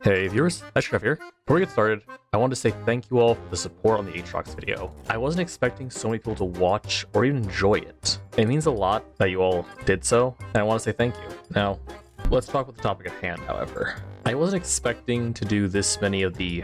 Hey viewers, Hexcraft here. Before we get started, I wanted to say thank you all for the support on the Aatrox video. I wasn't expecting so many people to watch or even enjoy it. It means a lot that you all did so, and I want to say thank you. Now, let's talk about the topic at hand, however. I wasn't expecting to do this many of the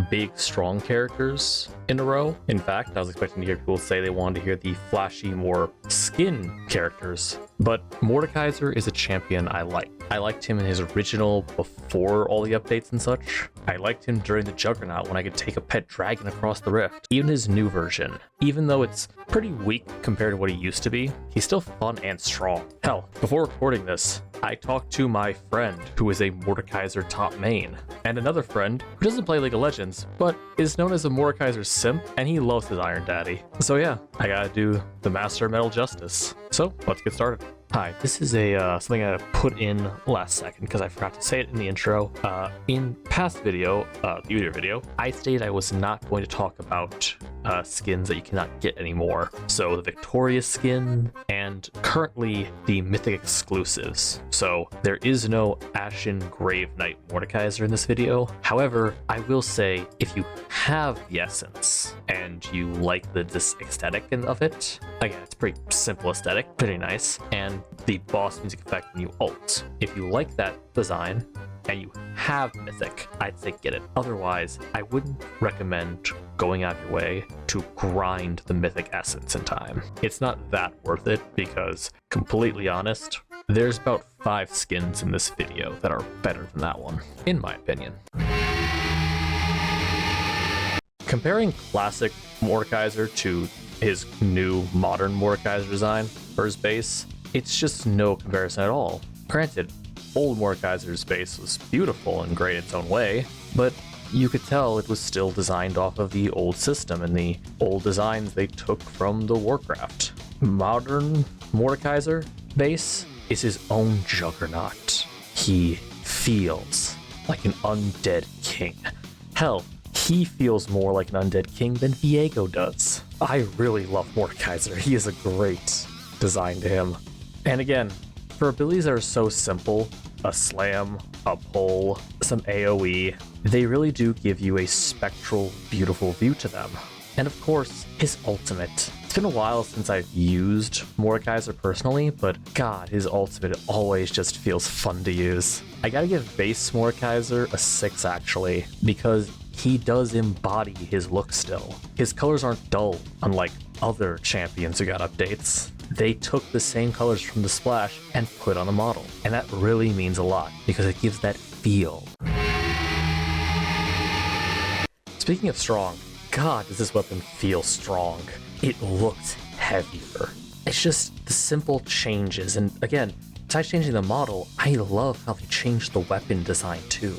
big, strong characters in a row. In fact, I was expecting to hear people say they wanted to hear the flashy, more skin characters. But Mordekaiser is a champion I like. I liked him in his original before all the updates and such. I liked him during the Juggernaut when I could take a pet dragon across the rift. Even his new version, even though it's pretty weak compared to what he used to be, he's still fun and strong. Hell, before recording this, I talked to my friend who is a Mordekaiser top main, and another friend who doesn't play League of Legends, but is known as a Mordekaiser simp, and he loves his Iron Daddy. So yeah, I gotta do the Master Metal justice. So let's get started. Hi, this is something I put in last second because I forgot to say it in the intro. In past video, YouTube video, I stated I was not going to talk about skins that you cannot get anymore. So the Victorious skin and currently the Mythic exclusives. So there is no Ashen Grave Knight Mordekaiser in this video. However, I will say if you have the essence and you like this aesthetic of it, again, it's pretty simple aesthetic, pretty nice, and the boss music effect when you ult. If you like that design and you have Mythic, I'd say get it. Otherwise, I wouldn't recommend going out of your way to grind the Mythic essence in time. It's not that worth it because, completely honest, there's about 5 skins in this video that are better than that one, in my opinion. Comparing classic Mordekaiser to his new modern Mordekaiser design for his base, it's just no comparison at all. Granted, old Mordekaiser's base was beautiful and great in its own way, but you could tell it was still designed off of the old system and the old designs they took from the Warcraft. Modern Mordekaiser base is his own juggernaut. He feels like an undead king. Hell, he feels more like an undead king than Viego does. I really love Mordekaiser. He is a great design to him. And again, for abilities that are so simple, a slam, a pull, some AoE, they really do give you a spectral, beautiful view to them. And of course, his ultimate. It's been a while since I've used Mordekaiser personally, but god, his ultimate always just feels fun to use. I gotta give base Mordekaiser a 6 actually, because he does embody his look still. His colors aren't dull, unlike other champions who got updates. They took the same colors from the splash and put on a model. And that really means a lot because it gives that feel. Speaking of strong, god, does this weapon feel strong. It looks heavier. It's just the simple changes. And again, besides changing the model, I love how they changed the weapon design too.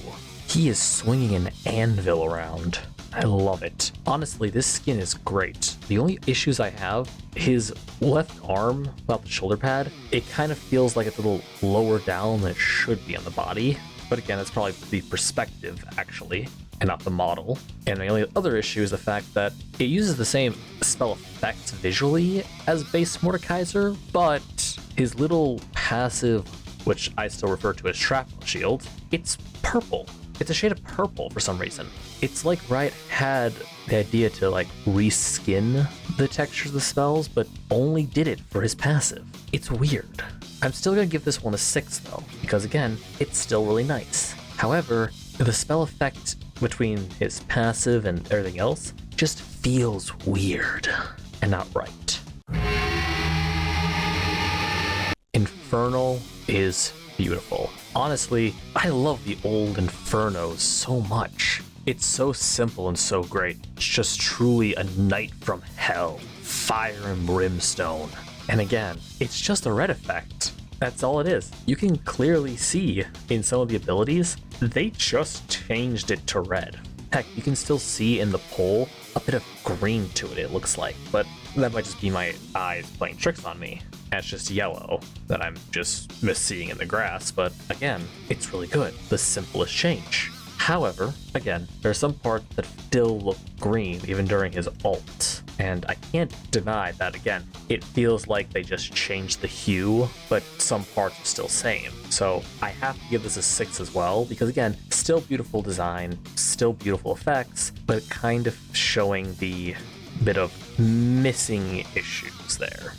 He is swinging an anvil around. I love it. Honestly, this skin is great. The only issues I have, his left arm, about the shoulder pad, it kind of feels like it's a little lower down than it should be on the body. But again, that's probably the perspective, actually, and not the model. And the only other issue is the fact that it uses the same spell effects visually as base Mordekaiser, but his little passive, which I still refer to as shrapnel shield, it's purple. It's a shade of purple for some reason. It's like Riot had the idea to like reskin the textures of the spells, but only did it for his passive. It's weird. I'm still gonna give this one a 6 though, because again, it's still really nice. However, the spell effect between his passive and everything else just feels weird and not right. Infernal is beautiful. Honestly, I love the old Infernos so much. It's so simple and so great. It's just truly a knight from hell, fire and brimstone. And again, it's just a red effect. That's all it is. You can clearly see in some of the abilities, they just changed it to red. Heck, you can still see in the poll a bit of green to it, it looks like, but that might just be my eyes playing tricks on me. It's just yellow that I'm just misseeing in the grass, but again, it's really good. The simplest change. However, again, there are some parts that still look green even during his ult. And I can't deny that, again, it feels like they just changed the hue, but some parts are still same. So I have to give this a 6 as well, because again, still beautiful design, still beautiful effects, but kind of showing the bit of missing issues there.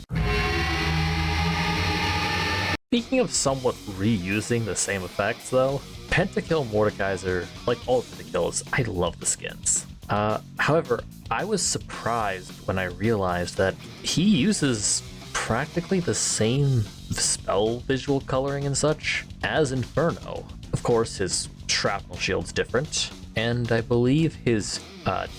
Speaking of somewhat reusing the same effects though, Pentakill Mordekaiser, like all Pentakills, I love the skins. However, I was surprised when I realized that he uses practically the same spell visual coloring and such as Inferno. Of course, his shrapnel shield's different, and I believe his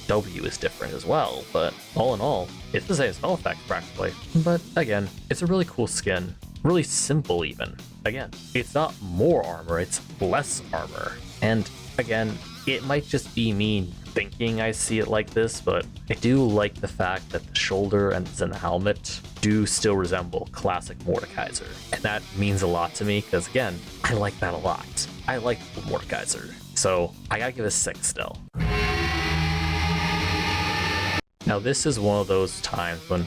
W is different as well, but all in all, it's the same spell effect practically. But again, it's a really cool skin, really simple even. Again, it's not more armor, it's less armor. And again, it might just be me thinking I see it like this, but I do like the fact that the shoulder and the helmet do still resemble classic Mordekaiser. And that means a lot to me, because again, I like that a lot. I like Mordekaiser. So I gotta give it a 6 still. Now this is one of those times when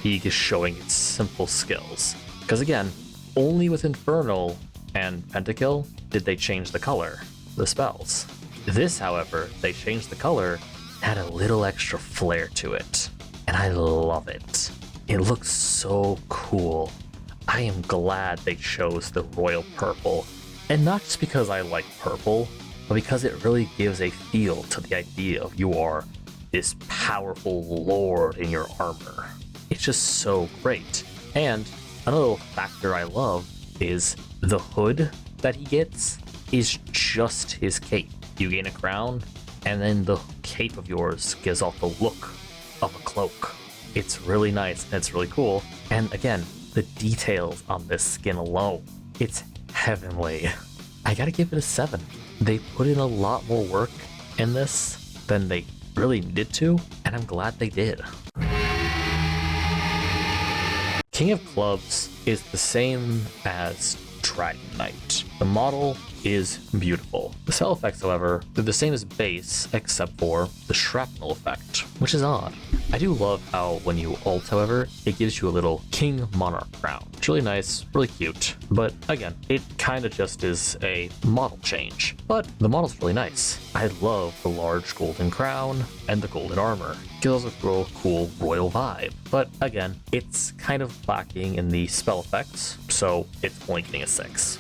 League is showing its simple skills. Because again, only with Infernal and Pentakill did they change the color, the spells. This, however, they changed the color, had a little extra flair to it, and I love it. It looks so cool. I am glad they chose the royal purple, and not just because I like purple, but because it really gives a feel to the idea of you are this powerful lord in your armor. It's just so great. And another little factor I love is the hood that he gets is just his cape. You gain a crown, and then the cape of yours gives off the look of a cloak. It's really nice, and it's really cool. And again, the details on this skin alone, it's heavenly. I gotta give it a 7. They put in a lot more work in this than they really needed to, and I'm glad they did. King of Clubs is the same as Dragon Knight. The model is beautiful. The spell effects, however, they're the same as base, except for the shrapnel effect, which is odd. I do love how when you ult, however, it gives you a little King Monarch crown. It's really nice, really cute, but again, it kind of just is a model change. But the model's really nice. I love the large golden crown and the golden armor. It gives a real cool royal vibe. But again, it's kind of lacking in the spell effects, so it's only getting a 6.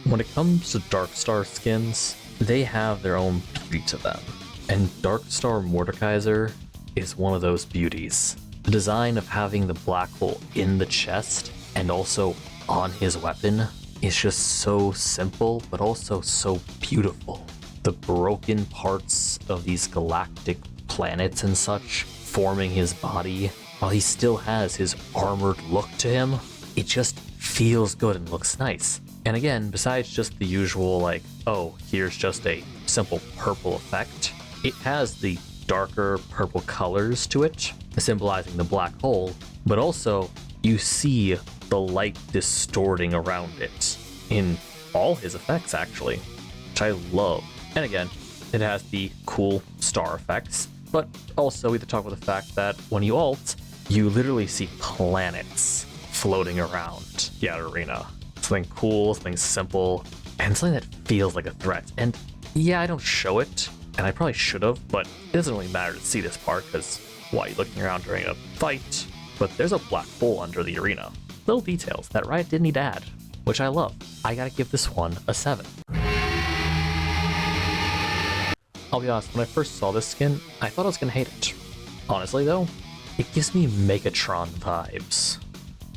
When it comes to Darkstar skins, they have their own beauty to them. And Darkstar Mordekaiser is one of those beauties. The design of having the black hole in the chest and also on his weapon is just so simple, but also so beautiful. The broken parts of these galactic planets and such forming his body, while he still has his armored look to him, it just feels good and looks nice. And again, besides just the usual like, oh, here's just a simple purple effect, it has the darker purple colors to it, symbolizing the black hole, but also you see the light distorting around it in all his effects actually, which I love. And again, it has the cool star effects, but also we have to talk about the fact that when you ult, you literally see planets floating around the outer arena. Something cool, something simple, and something that feels like a threat. And yeah, I don't show it, and I probably should have, but it doesn't really matter to see this part, because why are you looking around during a fight? But there's a black hole under the arena. Little details that Riot didn't need to add, which I love. I gotta give this one a 7. I'll be honest, when I first saw this skin, I thought I was gonna hate it. Honestly though, it gives me Megatron vibes,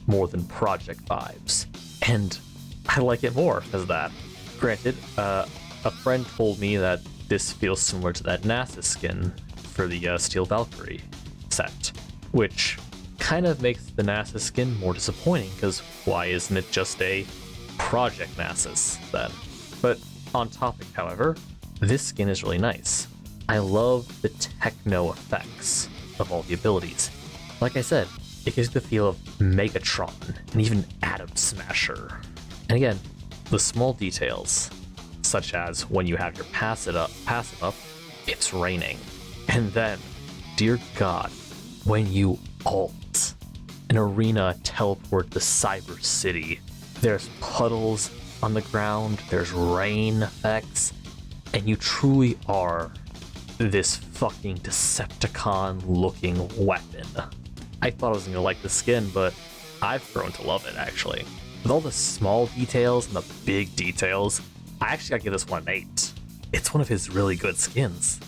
more than Project vibes. And I like it more because of that. Granted, a friend told me that this feels similar to that NASA skin for the Steel Valkyrie set, which kind of makes the NASA skin more disappointing, because why isn't it just a Project Nasus then? But on topic, however, this skin is really nice. I love the techno effects of all the abilities. Like I said, it gives the feel of Megatron and even Atom Smasher. And again, the small details, such as when you have your passive up, it's raining. And then, dear God, when you ult, an arena teleport to Cyber City, there's puddles on the ground, there's rain effects, and you truly are this fucking Decepticon-looking weapon. I thought I was gonna like the skin, but I've grown to love it, actually. With all the small details and the big details, I actually gotta give this one an 8. It's one of his really good skins.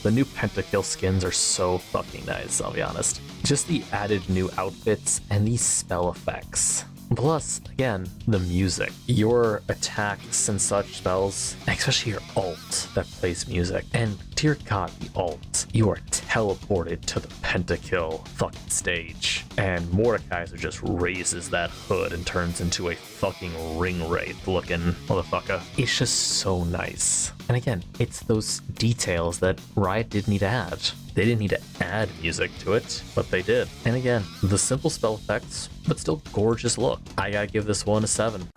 The new Pentakill skins are so fucking nice, I'll be honest. Just the added new outfits and these spell effects. Plus, again, the music. Your attacks and such spells, especially your ult that plays music. And dear God, the ult, you are teleported to the Pentakill fucking stage. And Mordekaiser just raises that hood and turns into a fucking ring wraith looking motherfucker. It's just so nice. And again, it's those details that Riot didn't need to add. They didn't need to add music to it, but they did. And again, the simple spell effects, but still gorgeous look. I gotta give this one a 7.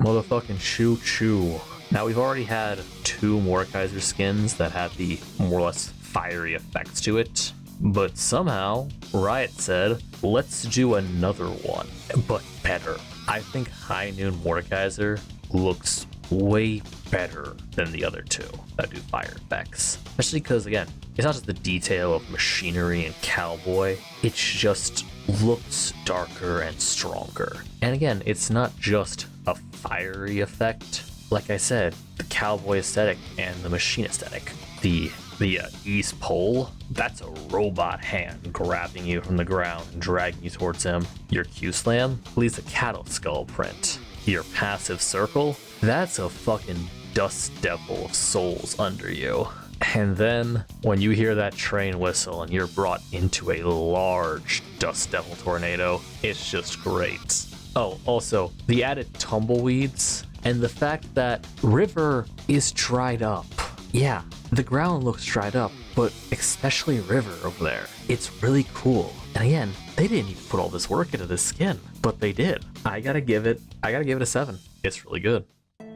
Motherfucking choo choo. Now we've already had 2 Mordekaiser skins that had the more or less fiery effects to it, but somehow Riot said, let's do another one, but better. I think High Noon Mordekaiser looks way better than the other 2 that do fire effects. Especially because, again, it's not just the detail of machinery and cowboy, it just looks darker and stronger. And again, it's not just a fiery effect. Like I said, the cowboy aesthetic and the machine aesthetic. The East Pole, that's a robot hand grabbing you from the ground and dragging you towards him. Your Q-Slam leaves a cattle skull print. Your passive circle, that's a fucking dust devil of souls under you. And then when you hear that train whistle and you're brought into a large dust devil tornado, it's just great. Oh, also, the added tumbleweeds and the fact that River is dried up. Yeah, the ground looks dried up, but especially River over there. It's really cool. And again, they didn't need to put all this work into this skin, but they did. I gotta give it a 7. It's really good.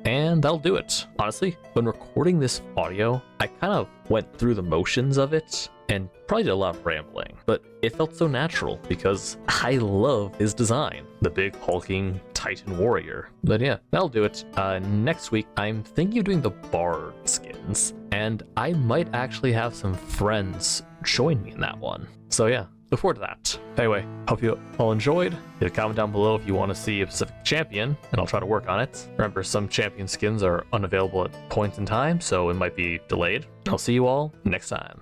And that'll do it. Honestly, when recording this audio, I kind of went through the motions of it and probably did a lot of rambling, but it felt so natural because I love his design. The big hulking Titan warrior. But yeah, that'll do it. Next week, I'm thinking of doing the Bard skins, and I might actually have some friends join me in that one. So yeah, look forward to that. Anyway, hope you all enjoyed. Leave a comment down below if you want to see a specific champion, and I'll try to work on it. Remember, some champion skins are unavailable at points in time, so it might be delayed. I'll see you all next time.